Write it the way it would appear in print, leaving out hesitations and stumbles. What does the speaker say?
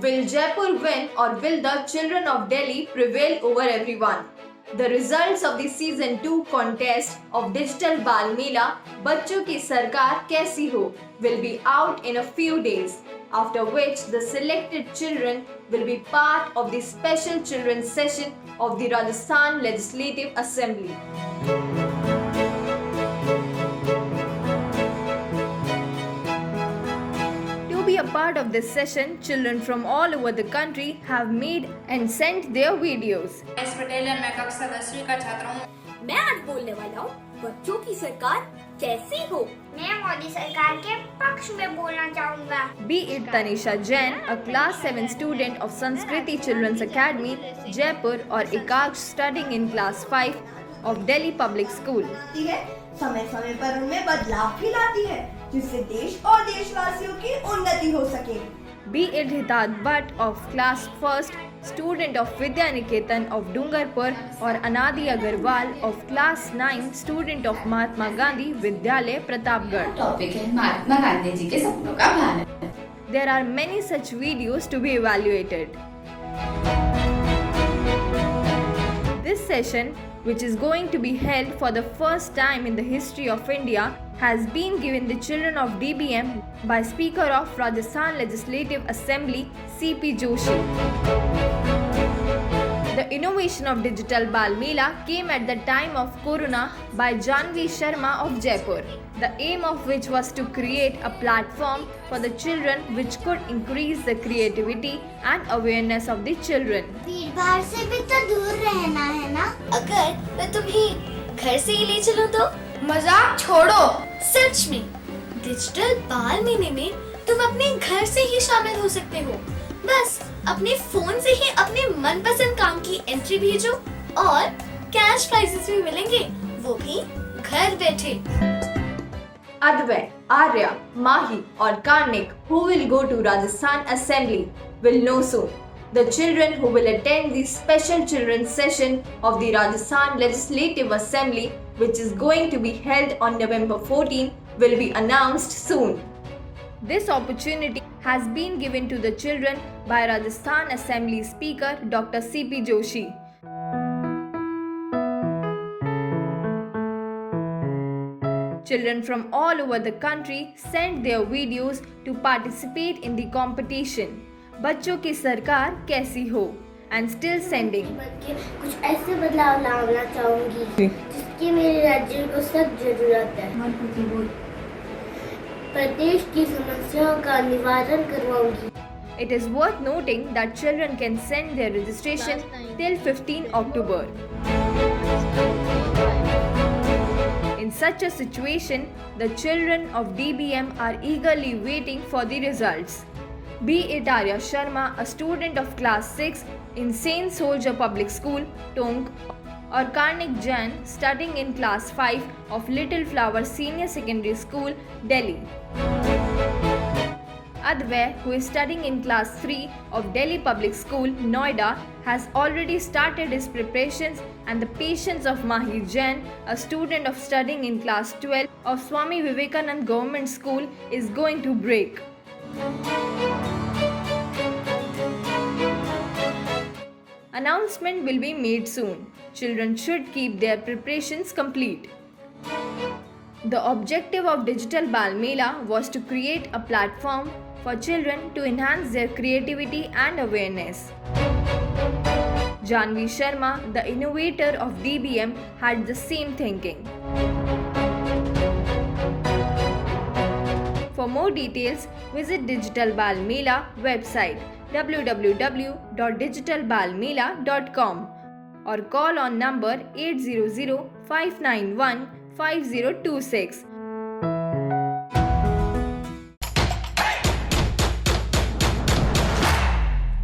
Will Jaipur win or will the children of Delhi prevail over everyone? The results of the season 2 contest of Digital Bal Mela Bachcho Ki Sarkar Kaisi Ho will be out in a few days, after which the selected children will be part of the special children's session of the Rajasthan Legislative Assembly. To be a part of this session, children from all over the country have made and sent their videos. S Patel है, मैं कक्षा 10वीं का छात्र हूँ। मैं आज बोलने वाला हूँ बच्चों की सरकार कैसी हो। मैं मोदी सरकार के पक्ष में बोलना चाहूँगा। Be it Tanisha Jain, a class 7 student of Sanskriti Children's Academy, Jaipur, or Ekaksh studying in class 5 of Delhi Public School. समय समय पर उनमें बदलाव भी लाती है, जिससे देश और देशवासियों की उन्नति हो सके। Be it Hitat Bhatt of class 1st, student of Vidya Niketan of Dungarpur, or Anadi Agarwal of class 9, student of Mahatma Gandhi Vidyalay Pratapgarh. Topic है महात्मा गांधी जी के सपनों का Bharat. There are many such videos to be evaluated. This session, which is going to be held for the first time in the history of India, has been given the children of DBM by Speaker of Rajasthan Legislative Assembly C.P. Joshi. The innovation of Digital Bal Mela came at the time of Corona by Janvi Sharma of Jaipur, the aim of which was to create a platform for the children which could increase the creativity and awareness of the children. भीड़ भाड़ से भी तो दूर रहना है ना। अगर मैं तुम्हें घर से ही ले चलूं तो? मजाक छोड़ो। सच में डिजिटल बाल महीने में तुम अपने घर से ही शामिल हो सकते हो। बस अपने फोन से ही अपने मनपसंद काम की एंट्री भेजो और कैश प्राइजेस भी मिलेंगे, वो भी घर बैठे। Advay, Arya, Mahi or Karnik, who will go to Rajasthan Assembly, will know soon. The children who will attend the special children's session of the Rajasthan Legislative Assembly, which is going to be held on November 14, will be announced soon. This opportunity has been given to the children by Rajasthan Assembly Speaker Dr. C.P. Joshi. Children from all over the country sent their videos to participate in the competition. बच्चों की सरकार कैसी हो and still sending. कुछ ऐसे बदलाव लाना चाहूँगी जिसकी मेरे राज्य को सख्त जरूरत है। प्रदेश की समस्याओं का निवारण करवाऊंगी। It is worth noting that children can send their registration till 15 October. In such a situation, the children of DBM are eagerly waiting for the results. Be it Arya Sharma, a student of class 6 in Saint Soldier Public School, Tonk, or Karnik Jain, studying in class 5 of Little Flower Senior Secondary School, Delhi. Advay, who is studying in class 3 of Delhi Public School, Noida, has already started his preparations, and the patience of Mahi Jain, a student of studying in class 12 of Swami Vivekanand Government School, is going to break. Announcement will be made soon. Children should keep their preparations complete. The objective of Digital Bal Mela was to create a platform for children to enhance their creativity and awareness. Janvi Sharma, the innovator of DBM, had the same thinking. For more details, visit Digital Bal Mela website www.digitalbalmela.com or call on number 800-591-5026